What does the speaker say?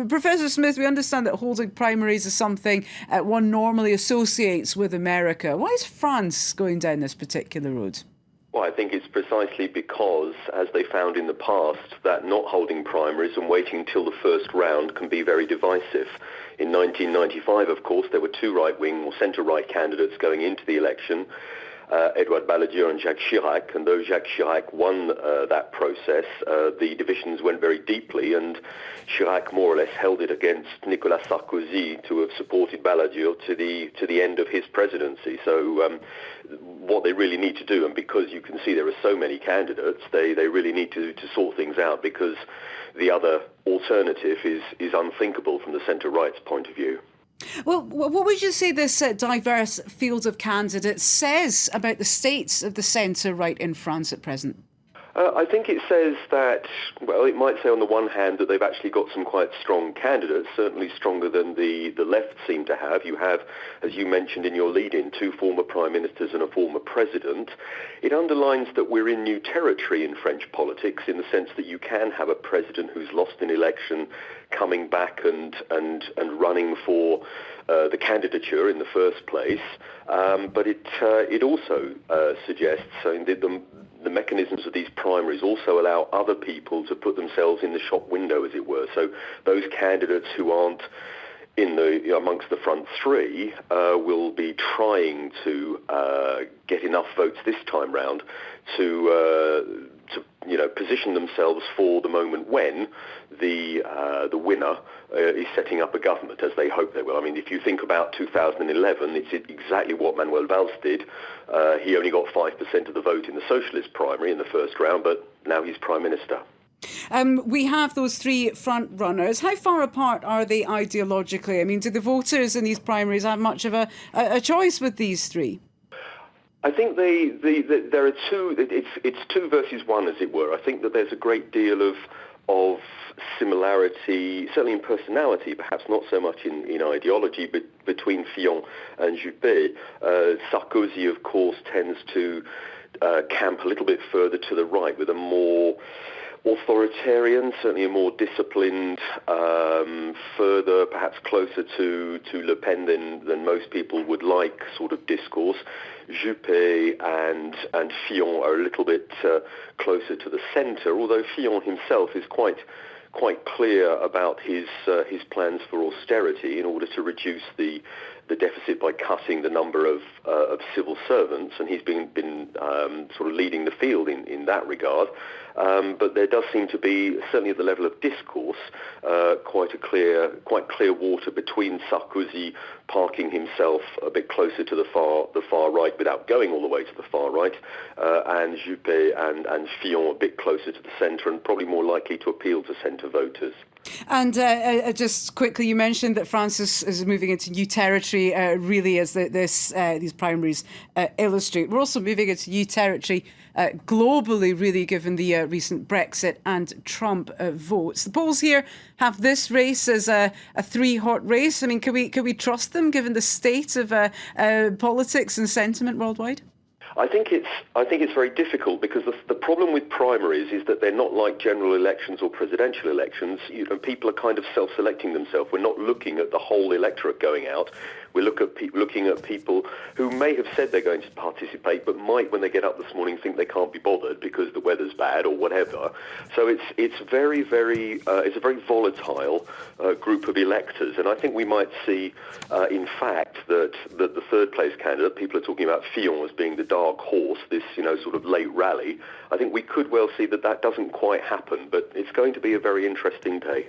Professor Smith, we understand that holding primaries is something one normally associates with America. Why is France going down this particular road? Well, I think it's precisely because, as they found in the past, that not holding primaries and waiting until the first round can be very divisive. In 1995, of course, there were two right-wing or centre-right candidates going into the election, Edouard Balladur and Jacques Chirac, and though Jacques Chirac won that process, the divisions went very deeply, and Chirac more or less held it against Nicolas Sarkozy to have supported Balladur to the end of his presidency. So what they really need to do, and because you can see there are so many candidates, they really need to sort things out, because the other alternative is unthinkable from the centre-right's point of view. Well, what would you say this diverse field of candidates says about the states of the centre-right in France at present? I think it says that, well, it might say on the one hand that they've actually got some quite strong candidates, certainly stronger than the left seem to have. You have, as you mentioned in your lead-in, two former prime ministers and a former president. It underlines that we're in new territory in French politics, in the sense that you can have a president who's lost an election coming back and running for the candidature in the first place. But it also suggests the mechanisms of these primaries also allow other people to put themselves in the shop window, as it were. So those candidates who aren't amongst the front three will be trying to get enough votes this time round to position themselves for the moment when the winner is setting up a government, as they hope they will. I mean, if you think about 2011, it's exactly what Manuel Valls did. He only got 5% of the vote in the socialist primary in the first round, but now he's prime minister. We have those three front runners. How far apart are they ideologically? I mean, do the voters in these primaries have much of a choice with these three? I think there are two. It's two versus one, as it were. I think that there's a great deal of similarity, certainly in personality, perhaps not so much in ideology, but between Fillon and Juppé. Sarkozy, of course, tends to camp a little bit further to the right, with a more authoritarian, certainly a more disciplined, further, perhaps closer to Le Pen than most people would like sort of discourse. Juppé and Fillon are a little bit closer to the centre, although Fillon himself is quite clear about his plans for austerity in order to reduce the deficit by cutting the number of civil servants, and he's been sort of leading the field in that regard. But there does seem to be, certainly at the level of discourse, quite clear water between Sarkozy parking himself a bit closer to the far right without going all the way to the far right, and Juppé and Fillon a bit closer to the centre and probably more likely to appeal to centre voters. And just quickly, you mentioned that France is moving into new territory, really, as these primaries illustrate. We're also moving into new territory globally, really, given the recent Brexit and Trump votes. The polls here have this race as a three-hot race. I mean, can we trust them, given the state of politics and sentiment worldwide? I think it's very difficult, because the problem with primaries is that they're not like general elections or presidential elections. People are kind of self-selecting themselves. We're not looking at the whole electorate going out. We're looking at people who may have said they're going to participate, but might, when they get up this morning, think they can't be bothered because the weather's bad or whatever. So it's a very volatile group of electors, and I think we might see, in fact, that the third place candidate, people are talking about Fillon as being the dark horse, this sort of late rally. I think we could well see that doesn't quite happen, but it's going to be a very interesting day.